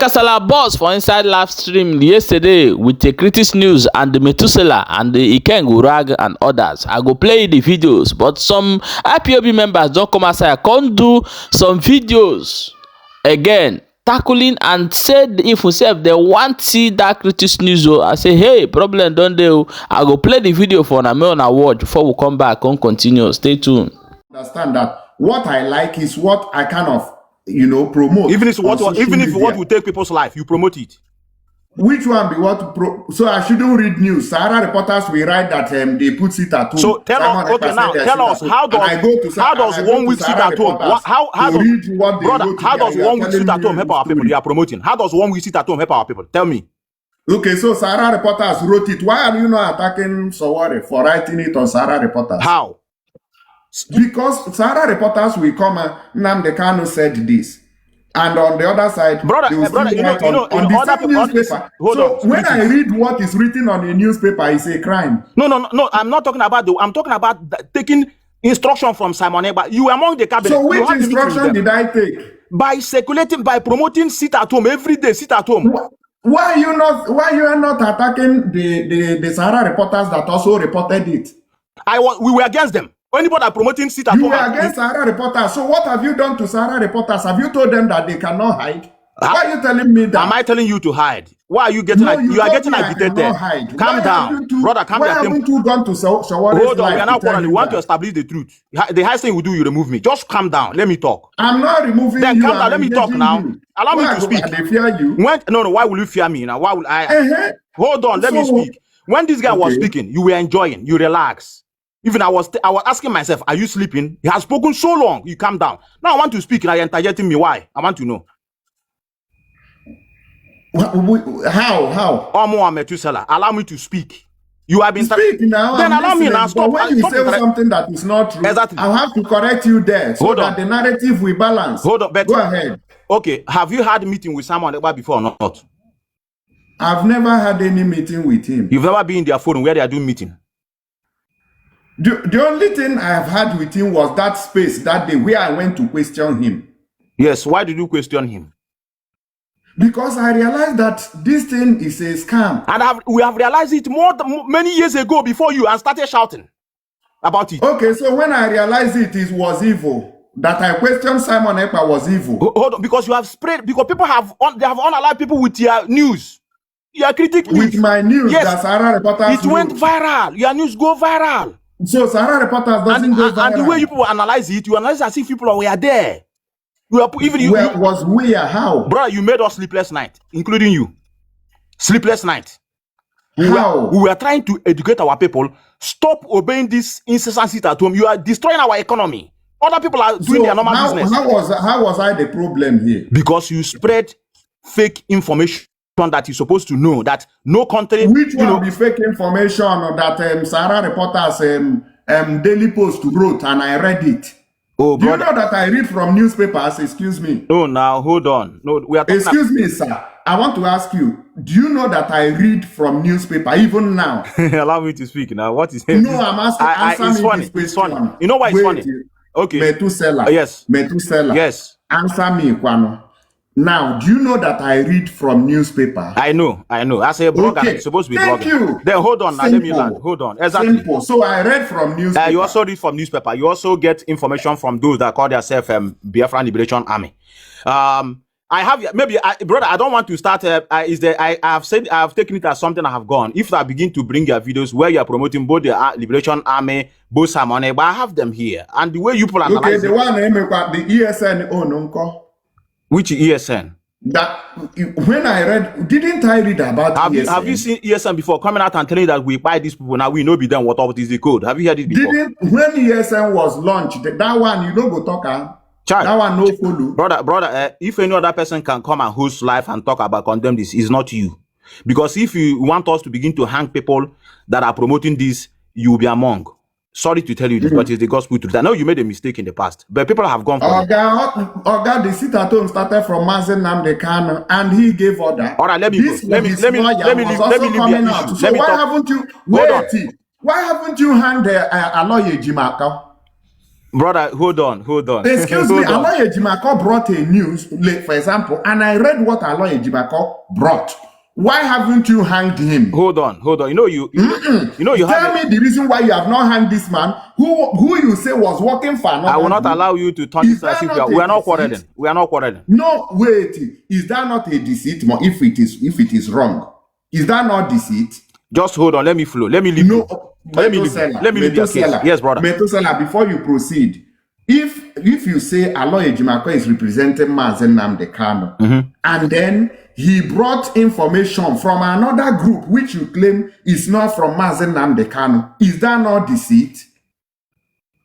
Kasala boss for inside live stream yesterday with the critics news and the Methuselah and the Ikenga, Uruagu and others. I go play the videos, but some IPOB members don't come outside, can't do some videos again, tackling and said if we say they want to see that critics news, I say, hey, problem don't do. I go play the video for a on award before we come back and continue. Stay tuned. Understand that what I like is what I kind of promote. Even if what will take people's life, you promote it. Which one be what? So I shouldn't read news. Sahara reporters will write that they put sit at home. So tell us, okay, now tell us how does 1 week sit at home? How does 1 week sit at home help our people? You are promoting. How does 1 week sit at home help our people? Tell me. Okay, so Sahara reporters wrote it. Why are you not attacking Sowore for writing it on Sahara reporters? How? Because Sahara reporters will come and Nnamdi Kanu said this, and on the other side, brother, on the same newspaper. So when I read what is written on a newspaper, it's a crime. No. I'm not talking about I'm talking about taking instruction from Simon Ekpa. You were among the cabinet. So which instruction did I take? By circulating, by promoting sit at home every day. Sit at home. Why you are not attacking the Sahara reporters that also reported it? We were against them. Anybody are promoting sit at home. You were against Sahara reporters. So what have you done to Sahara reporters? Have you told them that they cannot hide? Why are you telling me that? Am I telling you to hide? Why are you getting? You are getting agitated. Calm down, brother. Calm down. Why haven't you gone to Sowore? Hold on. We are now quarreling. You want to establish the truth. The highest thing you do, you remove me. Just calm down. Let me talk. I'm not removing then you. Then calm down. Let me talk now. Allow me to speak. They fear you. No. Why will you fear me now? Why will I? Hold on. Let me speak. When this guy was speaking, you were enjoying. You relax. Even I was asking myself, are you sleeping? He has spoken so long. You calm down. Now I want to speak and you're interjecting me. Why? I want to know. How? Omo Methuselah, allow me to speak. You have been speak now. Then allow me now. Stop. But when you say something that is not true, exactly. I'll have to correct you there so that the narrative will balance. Hold on, go ahead. Okay, have you had a meeting with Simon Ekpa before or not? I've never had any meeting with him. You've never been in their forum where they are doing meeting? The only thing I have had with him was that space that day where I went to question him. Yes, why did you question him? Because I realized that this thing is a scam. And we have realized it many years ago before you and started shouting about it. Okay, so when I realized it was evil, that I questioned Simon Ekpa was evil. Hold on, because you have spread, because people have unalive people with your news. Your critic news. With my news, yes, that Sahara reporters it went viral. Your news go viral. So Sahara reporters doesn't go viral. And the way people analyze it, you analyze as if people were there. Was we? How? Bro, you made us sleepless night, including you. Sleepless night. We were trying to educate our people. Stop obeying this incessant sit at home. You are destroying our economy. Other people are doing their normal business. How was I the problem here? Because you spread fake information that you're supposed to know that no country. Which one be fake information that Sahara reporters Daily Post wrote and I read it? Oh, do you know that I read from newspapers? Excuse me. No, now hold on. No, we are. Excuse me, sir. I want to ask you. Do you know that I read from newspaper even now? Allow me to speak now. What is? No, I'm asking. Answer me funny. This question. It's funny. You know why it's funny? Okay. Methuselah. Yes. Methuselah. Yes. Answer me, Kwano. Now, do you know that I read from newspaper? I know. As a blogger, okay. It's supposed to be Thank blogging. You. Then hold on. Now, let me land. Hold on. Exactly. Simple. So I read from newspaper. You also read from newspaper. You also get information from those that call themselves Biafran Liberation Army. I have brother. I don't want to start. I have taken it as something I have gone. If I begin to bring your videos where you are promoting both the Liberation Army, both Simon, but I have them here, and the way you people analyze. Okay, the one the ESN Onunko. Which ESN? That when I read, didn't I read about ESN? Have you seen ESN before coming out and telling that we buy these people now? We know be done what is the code? Have you heard it before? When ESN was launched, that one you know go talk. That one no follow. Brother, if any other person can come and host live and talk about condemn this, is not you. Because if you want us to begin to hang people that are promoting this, you will be among. Sorry to tell you this, but it's the gospel truth. I know you made a mistake in the past, but people have gone for it. The sit at home started from Nnamdi Kanu, and he gave order. All right, let me leave your issue. Why haven't you hand a lawyer Jimaka? Brother, hold on. Excuse me, Aloy Ejimako brought a news, for example, and I read what Aloy Ejimako brought. Why haven't you hanged him? Hold on. You know you tell me the reason why you have not hanged this man who you say was working for another. I will not allow you to turn this as if we are not quarreling. We are not quarreling. No, wait. Is that not a deceit? If it is wrong, is that not deceit? Just hold on. Let me flow. Let me leave. No, let me leave your case. Yes, brother. Methuselah, before you proceed, if you say Aloy Ejimako is representing Mazen Nnamdi Kanu, and then he brought information from another group which you claim is not from Mazen Nnamdi Kanu, is that not deceit?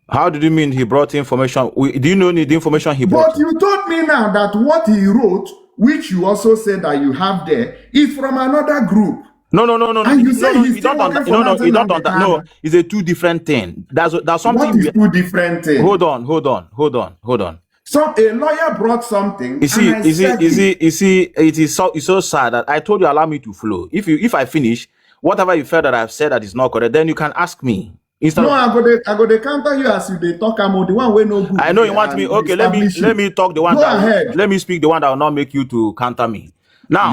How did you mean he brought information? Do you know the information he brought? But you told me now that what he wrote, which you also said that you have there, is from another group. No. And you say he's still working for Mazen Nnamdi Kanu. No, it's a two different thing. That's something. What is two different things? Hold on. So a lawyer brought something. You see, it is so sad that I told you allow me to flow. If I finish, whatever you felt that I've said that is not correct, then you can ask me. I go to counter you as you they talk about the one way no good. I know you want me. Okay, let me talk the one. Let me speak the one that will not make you to counter me. Now,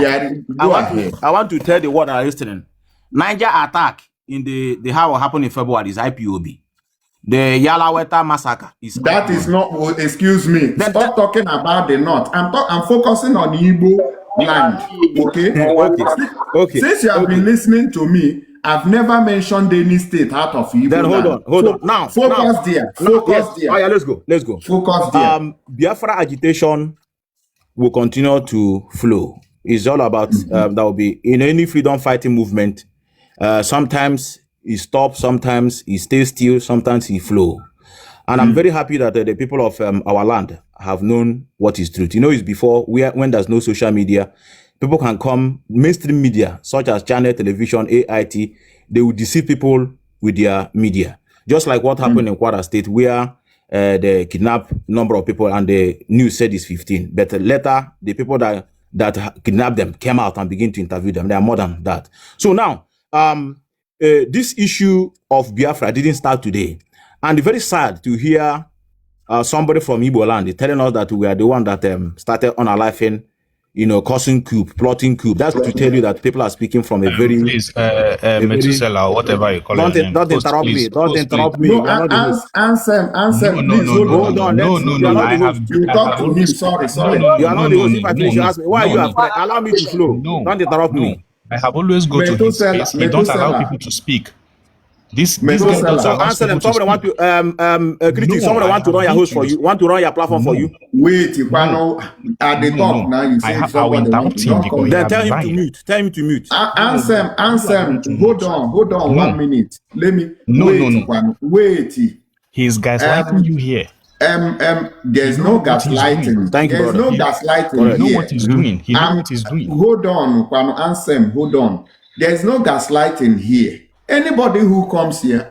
I want to tell the one that are listening. Niger attack in the how happened in February is IPOB. The Yalaweta massacre is that is not. Excuse me. Stop talking about the north. I'm focusing on Igbo land. Okay. Since you have been listening to me, I've never mentioned any state out of Igbo. Then hold on. Now focus there. Oh yeah, let's go. Focus there. Biafra agitation will continue to flow. It's all about that will be in any freedom fighting movement. Sometimes he stops, sometimes he stays still, sometimes he flow. And I'm very happy that the people of our land have known what is truth. You know, it's before when there's no social media, people can come, mainstream media such as channel television, AIT, they will deceive people with their media. Just like what happened in Kwara State, where they kidnapped number of people and the news said it's 15. But later, the people that kidnapped them came out and began to interview them. They are more than that. So now, this issue of Biafra didn't start today. And it's very sad to hear somebody from Igbo land telling us that we are the one that started unaliving, causing coup, plotting coup. That's to tell you that people are speaking from a very... Please, Methuselah, whatever you call it. Don't interrupt me. Don't interrupt me. No, answer, please. Hold on. No. You talk to him. Sorry. You are not the host. If I finish, you ask me, why are you afraid? Allow me to flow. Don't interrupt me. I have always go to his space. He don't allow people to speak. This guy so answer them. Someone want to someone want to run your host for you. Want to run your platform for you. Wait, at the top now you say someone then tell him to mute. Answer. Hold on 1 minute. Let me wait. He's gaslighting you here. There's no gaslighting. There's no gaslighting. He knows what he's doing. He knows what he's doing. Hold on, Ansem. Hold on. There's no gaslighting here. Anybody who comes here,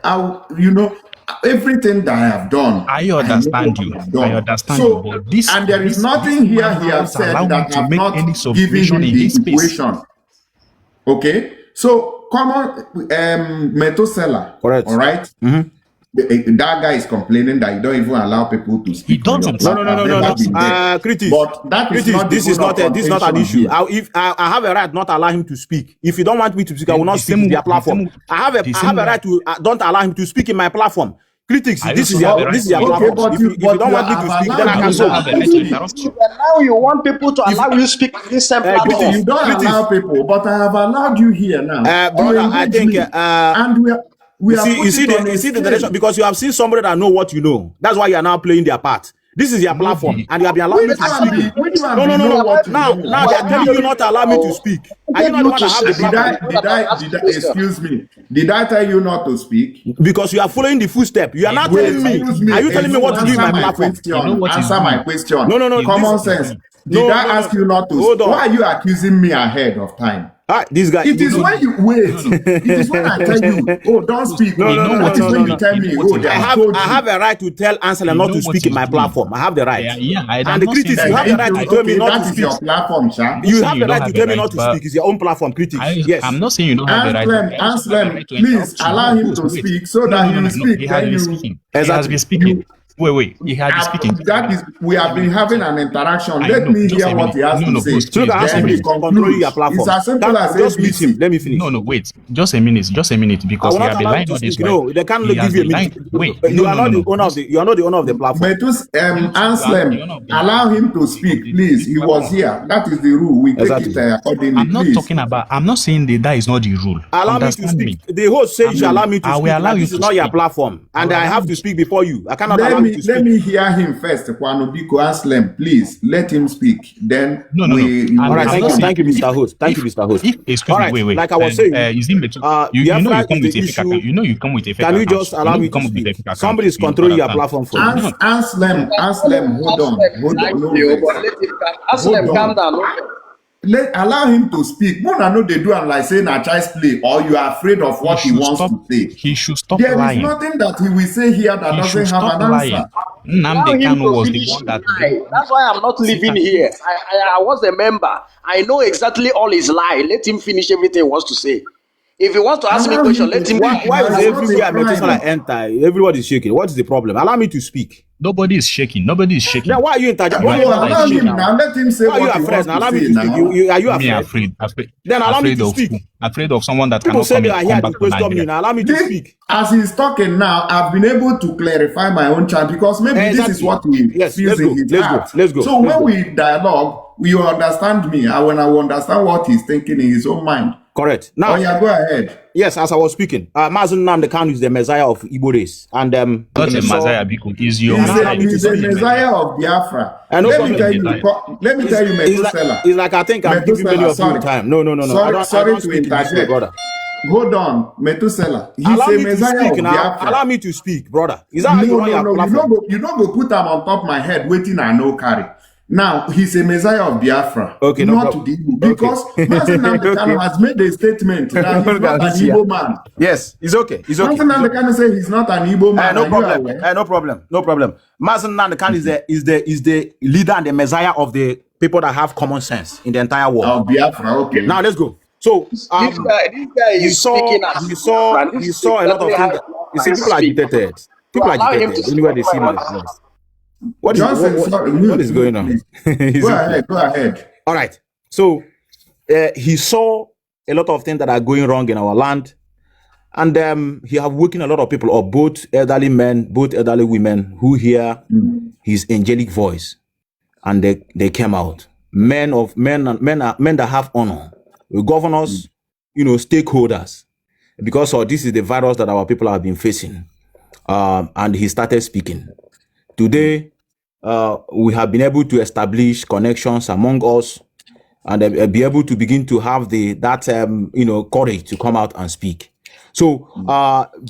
everything that I have done. I understand you. But this, and there is nothing here he has said that have not given him the equation. Okay? So, come on, Methuselah. Correct. All right? Mm-hmm. That guy is complaining that you don't even allow people to speak. He doesn't. No. Critics. But that is not this is not an issue. I have a right not to allow him to speak. If you don't want me to speak, I will not speak in their platform. I have a right to don't allow him to speak in my platform. Critics, this is your platform. If you don't want me to speak, then I can go. Now you want people to allow you to speak in this same platform. You don't allow people, but I have allowed you here now. Brother, I think and you see the direction because you have seen somebody that know what you know. That's why you are now playing their part. This is your platform, and you have been allowing me to speak. No. Now they are telling you not to allow me to speak. Are you not the one that have the platform? Excuse me. Did I tell you not to speak? Because you are following the footstep. You are not telling me. Are you telling me what to do in my platform? Answer my question. No. Common sense. Did I ask you not to? Hold on. Why are you accusing me ahead of time? This guy. It is when you wait. It is when I tell you, don't speak. No. You tell me, I have a right to tell Ansela not to speak in my platform. I have the right. And the critics, you have the right to tell me not to speak. That is your platform, sir. You have the right to tell me not to speak. It's your own platform, critics. Yes. I'm not saying you don't have the right. Answer, please allow him to speak so that he will speak. He has been speaking. Wait. He had been speaking. That is, we have been having an interaction. Let me hear what he has to say. So then he concludes. It's as simple as just meet him. Let me finish. No, wait. Just a minute, because he has been lying on this. No, they can't give you a minute. Wait, you are not the owner of the. You are not the owner of the platform. Anselm, allow him to speak, please. He was here. That is the rule. We take it accordingly. I'm not talking about. I'm not saying that is not the rule. Allow me to speak. The host says you should allow me to speak. I will allow you. This is not your platform, and I have to speak before you. I cannot allow you to speak. Let me hear him first. Kwanobiko Anselm, please let him speak. Then no. All right, thank you, Mr. Host. Thank you, Mr. Host. Excuse me, wait. Like I was saying, you know you come with a fake account. You know you come with a fake account. Can you just allow me to speak? Somebody is controlling your platform for you. Anselm, hold on. Anselm, calm down. Allow him to speak. Mona know they do and like saying a child's play, or you are afraid of what he wants to say. He should stop lying. There is nothing that he will say here that doesn't have an answer. Nnamdi Kanu was the one that. That's why I'm not living here. I was a member. I know exactly all his lie. Let him finish everything he wants to say. If he wants to ask me a question, let him. Why is everywhere Methuselah enter? Everybody is shaking. What is the problem? Allow me to speak. Nobody is shaking. Now Why why are you you allow him now? Let him say. Why are you afraid now? Allow me to speak. Are you afraid? Then allow me to speak. Afraid of someone that people cannot say come they are here back to question me now. Allow me to speak. As he's talking now, I've been able to clarify my own chant because maybe this is what we feel in his heart. Let's go. So when we dialogue, you understand me, and when I will understand what he's thinking in his own mind. Correct. Now, go ahead. Yes, as I was speaking, Mazen Nnamdi Kanu is the Messiah of Igbo race, and not a Messiah because he's the Messiah of Biafra. Let me tell you, Methuselah. It's like I think I'm giving many of you time. No. Sorry to interject, brother. Hold on, Methuselah. He's a Messiah of Biafra. Allow me to speak, brother. Is that how you run your platform? You don't go put him on top of my head, waiting and no carry. Now, he's a Messiah of Biafra, okay, not to the Igbo, because Mazen Nnamdi Kanu has made a statement that he's not an Igbo man. Yes, it's okay. Mazen Nnamdi Kanu say he's not an Igbo man. No problem. Mazen Nnamdi Kanu is the leader and the Messiah of the people that have common sense in the entire world. Of Biafra, okay. Now let's go. So this guy is speaking as you saw a lot of things. You see, people are agitated. Anywhere they see my voice. What is going on? Go ahead. All right. So he saw a lot of things that are going wrong in our land, and he have woken a lot of people up, both elderly men, both elderly women, who hear his angelic voice, and they came out. Men that have honor, governors, stakeholders, because this is the virus that our people have been facing, and he started speaking. Today, we have been able to establish connections among us and be able to begin to have that courage to come out and speak. So,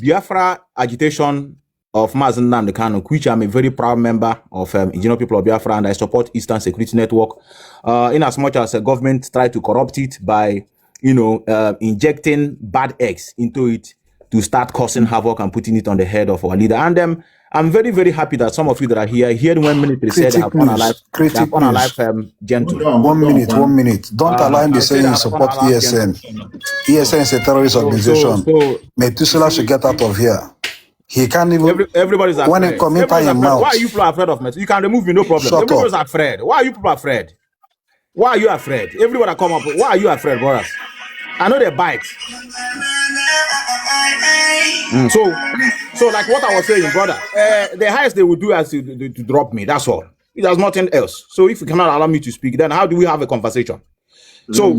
Biafra agitation of Mazen Nnamdi Kanu, which I'm a very proud member of Indigenous People of Biafra, and I support Eastern Security Network, in as much as the government try to corrupt it by, injecting bad eggs into it to start causing havoc and putting it on the head of our leader. And I'm very, very happy that some of you that are here when military said they have on a life gentle. 1 minute. Don't allow him to say you support ESN. ESN is a terrorist organization. Methuselah should get out of here. He can't even. Everybody's afraid. When it comes into your mouth. Why are you people afraid of Methuselah? You can remove me, no problem. Everybody's afraid. Why are you people afraid? Why are you afraid? Everybody come up. Why are you afraid, brothers? I know they bite. So like what I was saying, brother, the highest they would do is to drop me. That's all. It has nothing else. So if you cannot allow me to speak, then how do we have a conversation? So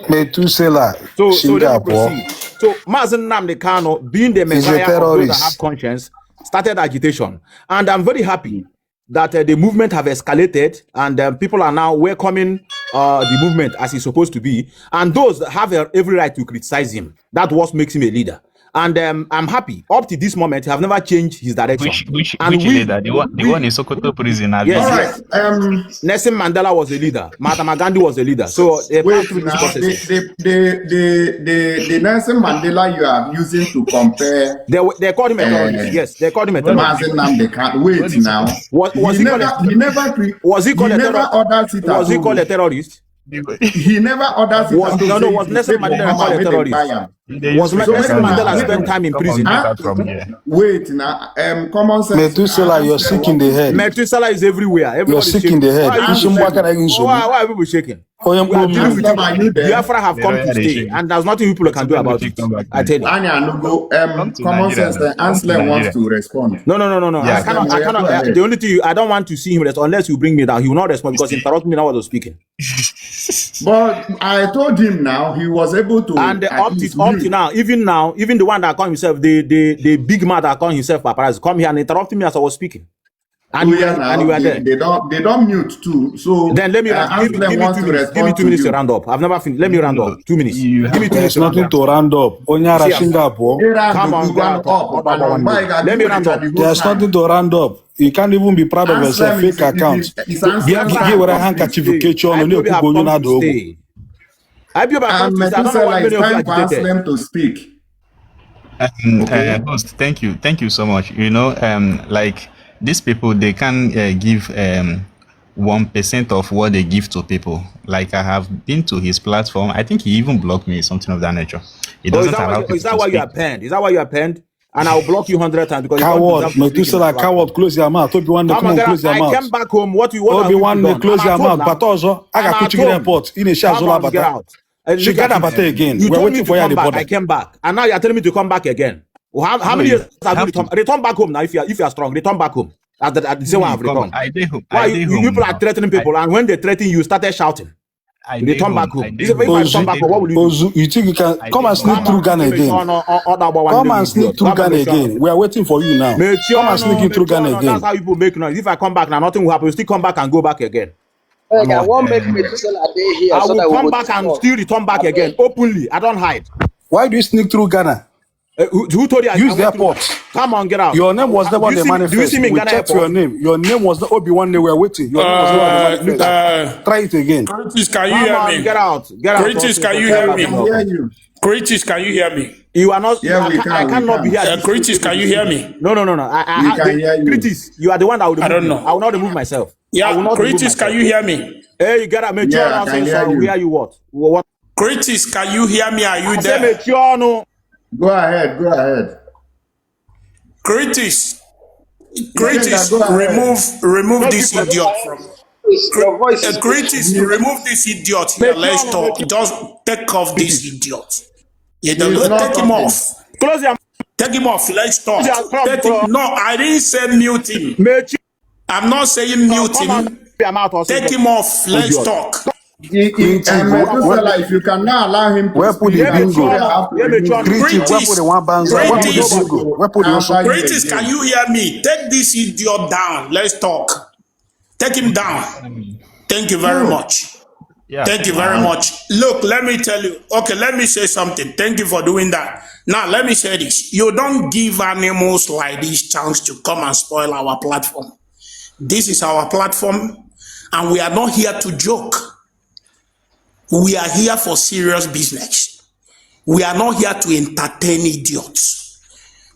Methuselah. So let me proceed. So Mazen Nnamdi Kanu, being the Messiah of those that have conscience, started agitation, and I'm very happy that the movement have escalated, and people are now welcoming the movement as it's supposed to be, and those that have every right to criticize him. That's what makes him a leader. And I'm happy. Up to this moment, he have never changed his direction. Which leader? The one in Sokoto prison. Yes. Nelson Mandela was a leader. Mahatma Gandhi was a leader. So the Nelson Mandela you are using to compare. They called him a terrorist. Yes, they called him a terrorist. Wait now. Was he called a terrorist? He never ordered it. Was Nelson Mandela called a terrorist? Was Nelson Mandela spent time in prison? Wait now, common sense. Methuselah, you're sick in the head. Methuselah is everywhere. You're sick in the head. Why are people shaking? Biafra have come to stay, and there's nothing people can do about it. I tell you. Common sense. Ansler wants to respond. No. I cannot. The only thing I don't want to see him respond unless you bring me down. He will not respond because he interrupted me now while I was speaking. But I told him now he was able to. And up to now, even the one that called himself the big man that called himself paparazzi come here and interrupted me as I was speaking. And you were there. They don't mute too. So then let me give me 2 minutes. Give me 2 minutes to round up. I've never finished. Let me round up. 2 minutes. Give me 2 minutes. There's nothing to round up. Come on, let me round up. There's nothing to round up. You can't even be proud of yourself. Fake account. Methuselah, it's time for Anselm to speak. Host, thank you so much. You know, like these people, they can give 1% of what they give to people. Like I have been to his platform. I think he even blocked me, something of that nature. It doesn't allow is that why you are penned? Is that why you are penned? And I'll block you 100 times because coward, Methuselah, coward, close your mouth. Close your mouth. I came back home. What you want? Close your mouth. But also, I got put you in the airport. In a shazzola, get out. She got about again. We're waiting for you at the border. I came back, and now you're telling me to come back again. How many years have you return back home now? If you are strong, return back home. At the same one I've returned. Why people are threatening people, and when they threaten you, started shouting. Return back home. If I return back home, what will you do? You think you can come and sneak through Ghana again? Come and sneak through Ghana again. We are waiting for you now. Come and sneak in through Ghana again. That's how people make noise. If I come back now, nothing will happen. You still come back and go back again. I won't make Methuselah day here. I will come back and still return back again openly. I don't hide. Why do you sneak through Ghana? Who told you? Use the airport. Come on, get out. Your name was never the manifest. Do you see me in we Ghana checked airport? your name. Your name was not Obi-Wan. They were waiting. Your name was never the manifest. Try it again. Critics, can you hear me? Get out. Get out. Critics, can you hear me? Critics, can you hear me? You are not. Yeah, I cannot be here. Critics, can you hear me? No. I can hear you. Critics, you are the one that will. I don't know. I will not remove myself. Yeah, critics, can you hear me? Hey, you gotta make sure I say so. Hear you what? Critics, can you hear me? Are you there? Go ahead. Critics, remove this idiot from. Critics, remove this idiot here. Let's talk. Just take off this idiot. You don't take him off. Close your. Take him off. Let's talk. No, I didn't say mute him. I'm not saying mute him. Take him off. Let's talk. If you can now allow him to Critics, can you hear me? Take this idiot down. Let's talk. Take him down. Thank you very much. Yeah. Thank you very much. Look, let me tell you. Okay, let me say something. Thank you for doing that. Now, let me say this. You don't give animals like this chance to come and spoil our platform. This is our platform, and we are not here to joke. We are here for serious business. We are not here to entertain idiots.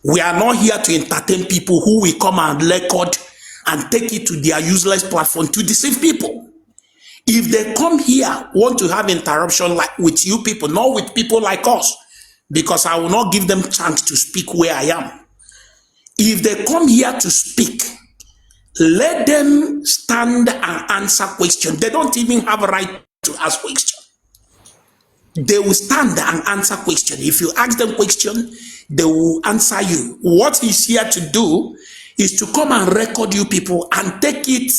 We are not here to entertain people who will come and record and take it to their useless platform to deceive people. If they come here, want to have interruption like with you people, not with people like us, because I will not give them chance to speak where I am. If they come here to speak, let them stand and answer questions. They don't even have a right to ask questions. They will stand and answer questions. If you ask them questions, they will answer you. What he's here to do is to come and record you people and take it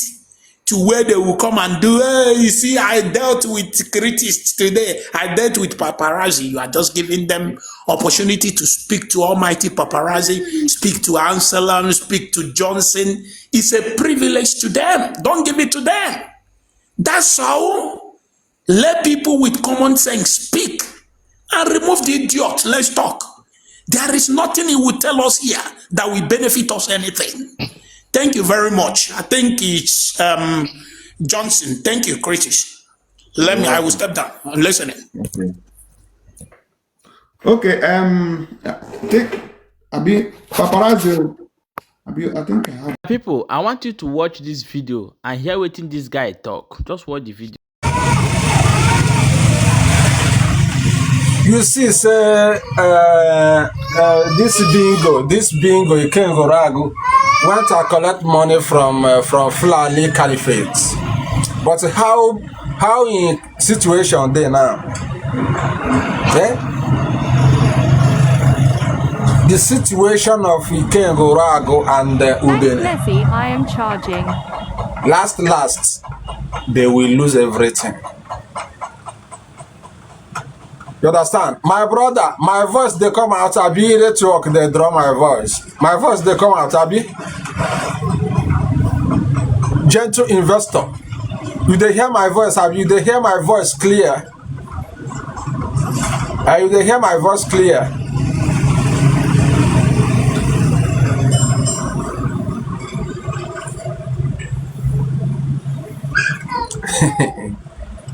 to where they will come and do, hey, you see, I dealt with critics today. I dealt with paparazzi. You are just giving them opportunity to speak to almighty paparazzi, speak to Anselm, speak to Johnson. It's a privilege to them. Don't give it to them. That's how. Let people with common sense speak and remove the idiot. Let's talk. There is nothing he will tell us here that will benefit us anything. Thank you very much. I think it's Johnson. Thank you, Critics. I will step down. I'm listening. Okay. Take paparazzi. I think I have. People, I want you to watch this video and hear what this guy talk. Just watch the video. You see, say this bingo, Ikenga Uruagu went to collect money from Fulani Caliphate. But how in situation they now? Okay? The situation of Ikenga Uruagu and Udene. Leslie, I am charging. Last, they will lose everything. You understand? My brother, my voice, they come out, I be network, they draw my voice. My voice, they come out, I be gentle investor. You they hear my voice, have you they hear my voice clear? You they hear my voice clear?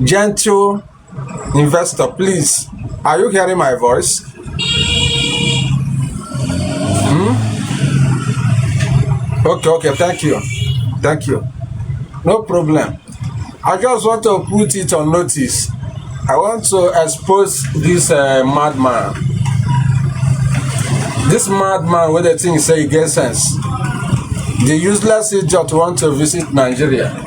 Gentle investor, please. Are you hearing my voice? Okay, thank you. No problem. I just want to put it on notice. I want to expose this madman. This madman with the thing say he gets sense. The useless idiot want to visit Nigeria.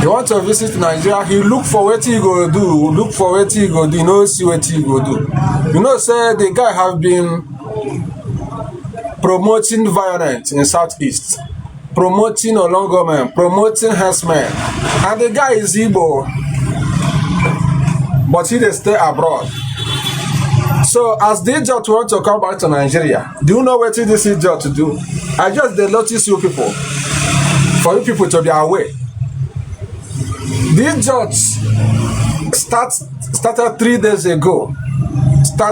He want to visit Nigeria, he look for what he go do, you know, see what he go do. You know, say the guy have been promoting violence in Southeast, promoting Olongomen, promoting herdsmen, and the guy is Igbo, but he dey stay abroad. So as the idiot want to come back to Nigeria, do you know what this idiot to do? I just dey notice you people, for you people to be aware. These judges started 3 days ago.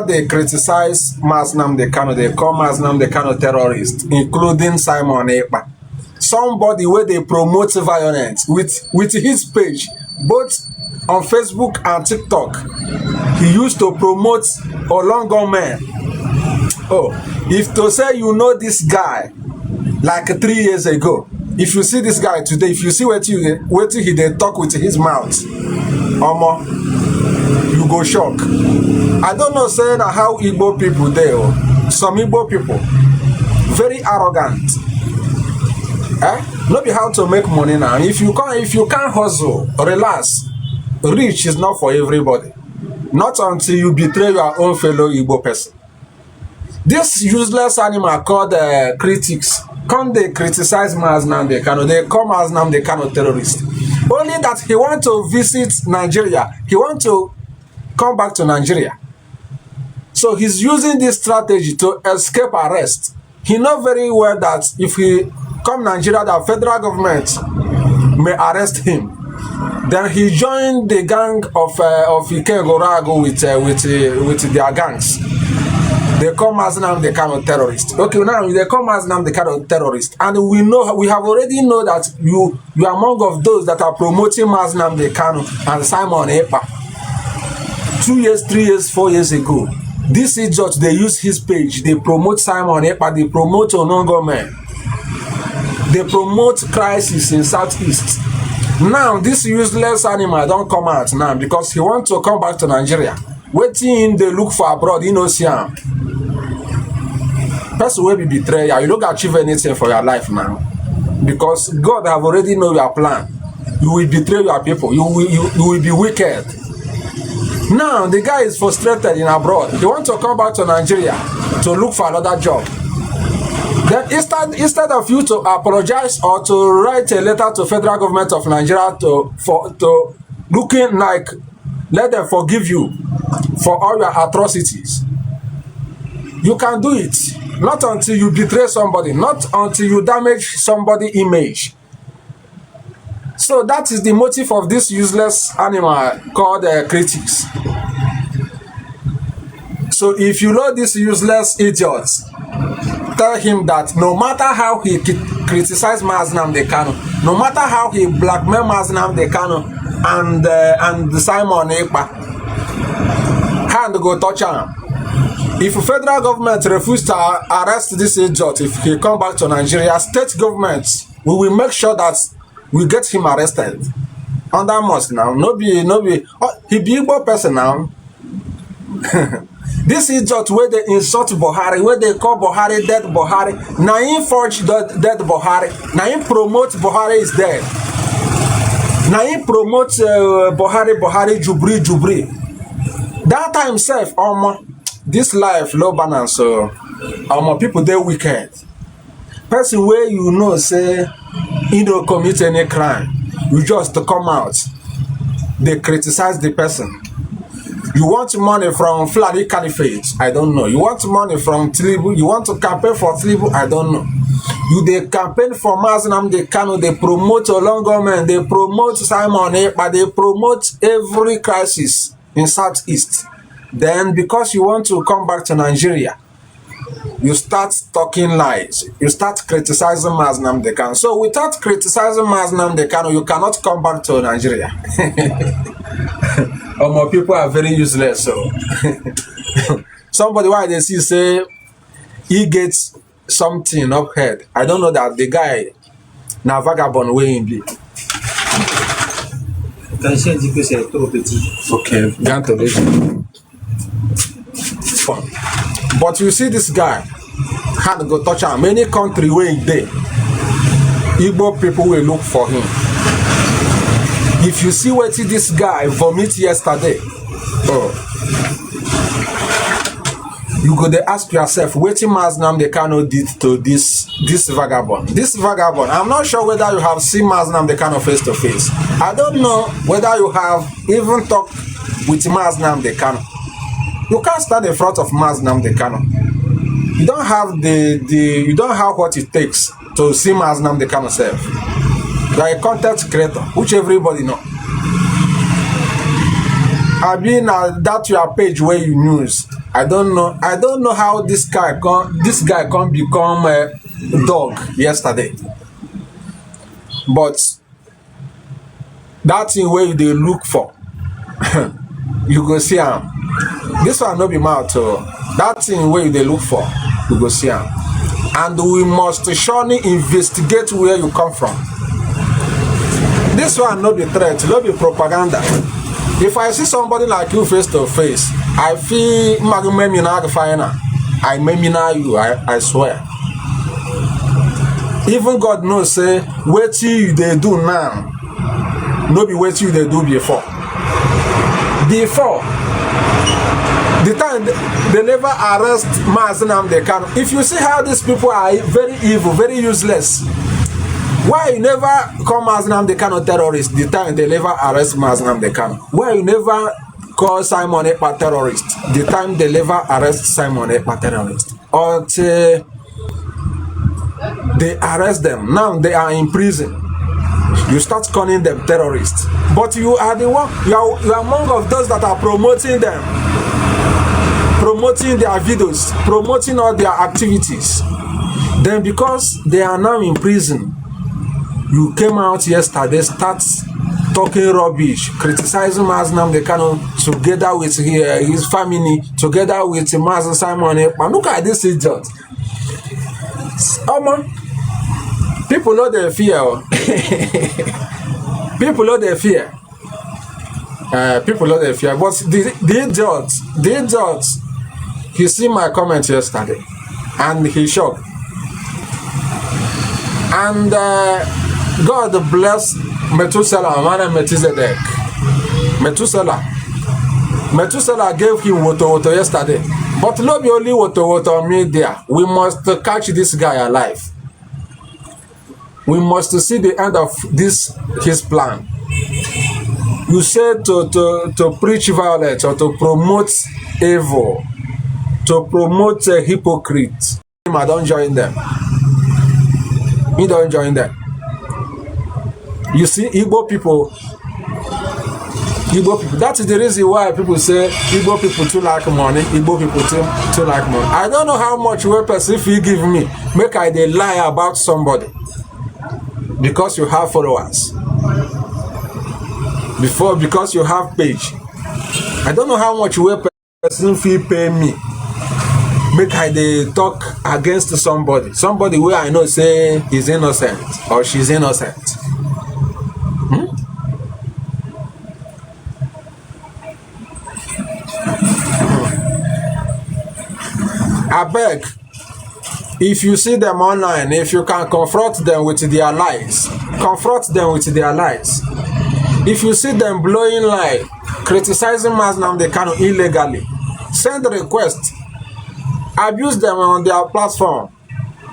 They criticize Mazi Nnamdi Kanu. They call Mazi Nnamdi Kanu terrorist, including Simon Ekpa. Somebody where they promote violence with his page, both on Facebook and TikTok. He used to promote Olongo men. Oh, if to say you know this guy like 3 years ago, if you see this guy today, if you see what he they talk with his mouth, you go shock. I don't know saying how Igbo people there. Some Igbo people very arrogant. Not be how to make money now. If you can't hustle, relax. Rich is not for everybody. Not until you betray your own fellow Igbo person. This useless animal called critics. Come they criticize Mazi Nnamdi Kanu, they call Mazi Nnamdi Kanu terrorist. Only that he want to visit Nigeria, he want to come back to Nigeria. So he's using this strategy to escape arrest. He knows very well that if he come Nigeria, the federal government may arrest him. Then he joined the gang of Ikenga Uruagu with their gangs. They call Mazi Nnamdi Kanu terrorist. Okay, now they call Mazi Nnamdi Kanu terrorist, and we have already know that you are among of those that are promoting Mazi Nnamdi Kanu and Simon Ekpa. 2 years, 3 years, 4 years ago, this idiot they use his page. They promote Simon Ekpa. They promote Onongo men. They promote crisis in Southeast. Now this useless animal don't come out now because he wants to come back to Nigeria. Waiting, they look for abroad, you know, see him. Person will be betrayed. You don't achieve anything for your life now. Because God have already know your plan. You will betray your people. You will be wicked. Now, the guy is frustrated in abroad. He wants to come back to Nigeria to look for another job. Then instead of you to apologize or to write a letter to federal government of Nigeria to looking like let them forgive you for all your atrocities, you can do it. Not until you betray somebody, not until you damage somebody's image. So that is the motive of this useless animal called critics. So if you know this useless idiot, tell him that no matter how he criticizes Mazi Nnamdi Kanu, no matter how he blackmail Mazi Nnamdi Kanu and Simon Ekpa, hand go touch him. If the federal government refuses to arrest this idiot, if he come back to Nigeria, state government, we will make sure that we get him arrested. Under must now, no be. He be Igbo person now. This idiot where they insult Buhari, where they call Buhari dead Buhari. Now him forge dead Buhari. Now him promote Buhari is dead. Now him promote Buhari Jubri. That time self, this life low balance. So people they wicked. Person where you know say he don't commit any crime, you just to come out. They criticize the person. You want money from Fulani Caliphate? I don't know. You want money from Tinubu? You want to campaign for Tinubu? I don't know. You they campaign for Mazinam de Kano, they promote Olongomen, they promote Simon Ekpa, they promote every crisis in Southeast. Then because you want to come back to Nigeria, you start talking lies. You start criticizing Mazinam de Kano. So without criticizing Mazinam de Kano, you cannot come back to Nigeria. More people are very useless. So somebody why they see say he gets something up head. I don't know that the guy na vagabond way in be. Okay, but you see this guy had to go touch him. Many country where he dey, Igbo people will look for him. If you see what this guy vomit yesterday, you go to ask yourself, what Mazinam de Kano did to this vagabond? This vagabond, I'm not sure whether you have seen Mazinam de Kano face to face. I don't know whether you have even talked with Mazinam de Kano. You can't stand in front of Mazinam de Kano. You don't have you don't have what it takes to see Mazinam de Kano self. You are a content creator, which everybody know. I've been that your page where you news. I don't know how this guy can become a dog yesterday. But that thing where they look for, you go see him. This one no be mouth. That thing where they look for, you go see him. And we must surely investigate where you come from. This one no be threat, no be propaganda. If I see somebody like you face to face, I feel I memina you, I swear. Even God knows say what you they do now, no be what you they do before. Before the time they never arrest Mazinam de Kano. If you see how these people are very evil, very useless. Why you never call Mazinam de Kano terrorist the time they never arrest Mazinam de Kano? Why you never call Simon Ekpa terrorist the time they never arrest Simon Ekpa terrorist? Until they arrest them, now they are in prison. You start calling them terrorists. But you are the one, you are among of those that are promoting them, promoting their videos, promoting all their activities. Then because they are now in prison, you came out yesterday, start talking rubbish, criticizing Mazinam de Kano together with his family, together with Mazen Simon Ekpa. Look at this idiot. People know their fear. People know their fear. People know their fear. But the idiot, he see my comment yesterday and he shocked. And God bless Methuselah, man and Methuselah. Methuselah gave him woto yesterday. But not be only woto media. We must catch this guy alive. We must see the end of his plan. You said to preach violence or to promote evil, to promote hypocrites. I don't join them. Me don't join them. You see, Igbo people. That is the reason why people say Igbo people too like money. Igbo people too like money. I don't know how much one person if you give me, make I dey lie about somebody because you have followers. Because you have page. I don't know how much one person fee pay me. Make I dey talk against somebody. Somebody where I know say is innocent or she's innocent. I beg, if you see them online, if you can confront them with their lies, confront them with their lies. If you see them blowing lie, criticizing Mazi Nnamdi Kanu illegally, send a request, abuse them on their platform.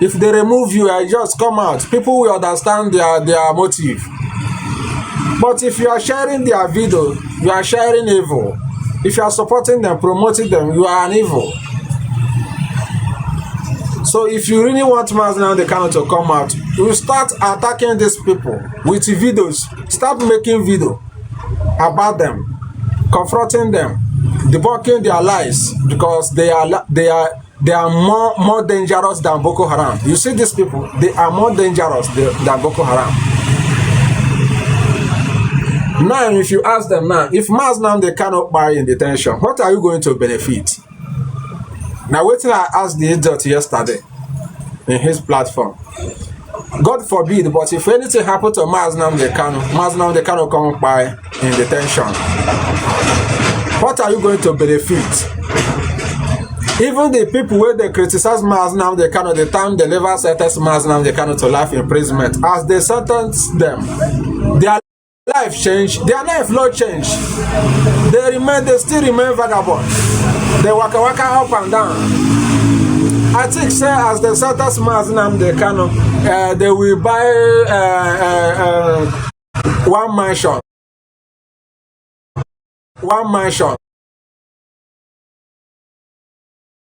If they remove you, I just come out. People will understand their motive. But if you are sharing their video, you are sharing evil. If you are supporting them, promoting them, you are an evil. So if you really want Mazi Nnamdi Kanu to come out, you start attacking these people with videos. Start making video about them, confronting them, debunking their lies, because they are more dangerous than Boko Haram. You see these people, they are more dangerous than Boko Haram. Now, if you ask them now, if Mazi Nnamdi Kanu buy in detention, what are you going to benefit? Now, wait till I asked the idiot yesterday in his platform. God forbid, but if anything happened to Mazi Nnamdi Kanu come by in detention, what are you going to benefit? Even the people where they criticize Mazi Nnamdi Kanu, the time they never sentence Mazi Nnamdi Kanu to life imprisonment, as they sentence them, their life change, their life not change. They still remain vagabond. They waka up and down. I think, say, as the sentence Mazi Nnamdi Kanu, they will buy one mansion.